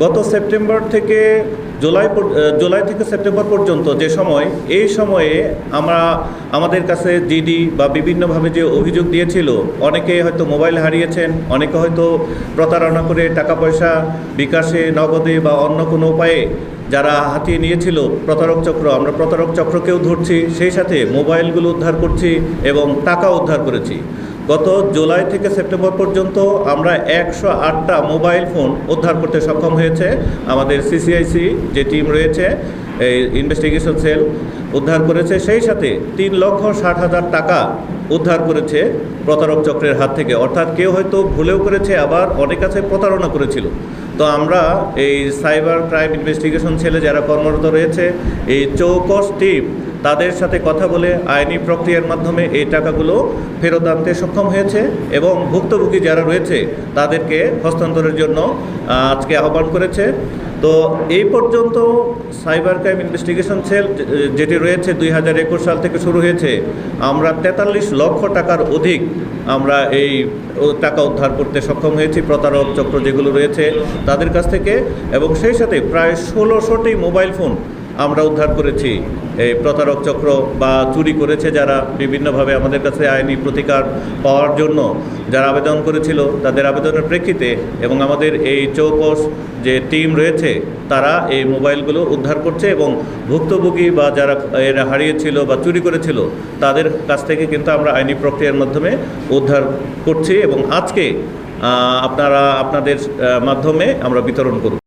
গত সেপ্টেম্বর থেকে জুলাই থেকে সেপ্টেম্বর পর্যন্ত যে সময়, এই সময়ে আমাদের কাছে জিডি বা বিভিন্নভাবে যে অভিযোগ দিয়েছিল, অনেকে হয়তো মোবাইল হারিয়েছেন, অনেকে হয়তো প্রতারণা করে টাকা পয়সা বিকাশে, নগদে বা অন্য কোনো উপায়ে যারা হাতিয়ে নিয়েছিল প্রতারক চক্র, আমরা প্রতারক চক্রকেও ধরছি, সেই সাথে মোবাইলগুলো উদ্ধার করছি এবং টাকা উদ্ধার করেছি। গত জুলাই থেকে সেপ্টেম্বর পর্যন্ত আমরা 108টা মোবাইল ফোন উদ্ধার করতে সক্ষম হয়েছে আমাদের সিসিআইসি যে টিম রয়েছে, এই ইনভেস্টিগেশন সেল উদ্ধার করেছে। সেই সাথে 3,60,000 টাকা উদ্ধার করেছে প্রতারক চক্রের হাত থেকে। অর্থাৎ কেউ হয়তো ভুলেও করেছে, আবার অনেক কাছে প্রতারণা করেছিল। তো আমরা এই সাইবার ক্রাইম ইনভেস্টিগেশন সেলে যারা কর্মরত রয়েছে, এই চৌকস টিম, তাদের সাথে কথা বলে আইনি প্রক্রিয়ার মাধ্যমে এই টাকাগুলো ফেরত আনতে সক্ষম হয়েছে এবং ভুক্তভোগী যারা রয়েছে তাদেরকে হস্তান্তরের জন্য আজকে আহ্বান করেছে। তো এই পর্যন্ত সাইবার ক্রাইম ইনভেস্টিগেশন সেল যেটি রয়েছে 2021 সাল থেকে শুরু হয়েছে, আমরা 43 লক্ষ টাকার অধিক আমরা এই টাকা উদ্ধার করতে সক্ষম হয়েছি প্রতারক চক্র যেগুলো রয়েছে তাদের কাছ থেকে, এবং সেই সাথে প্রায় 1600টি মোবাইল ফোন আমরা উদ্ধার করেছি এই প্রতারক চক্র বা চুরি করেছে যারা বিভিন্নভাবে আমাদের কাছে আইনি প্রতিকার পাওয়ার জন্য যারা আবেদন করেছিল, তাদের আবেদনের প্রেক্ষিতে এবং আমাদের এই চৌকস যে টিম রয়েছে তারা এই মোবাইলগুলো উদ্ধার করছে এবং ভুক্তভোগী বা যারা এরা হারিয়েছিল বা চুরি করেছিল তাদের কাছ থেকে কিন্তু আমরা আইনি প্রক্রিয়ার মাধ্যমে উদ্ধার করছি এবং আজকে আপনাদের মাধ্যমে আমরা বিতরণ করব।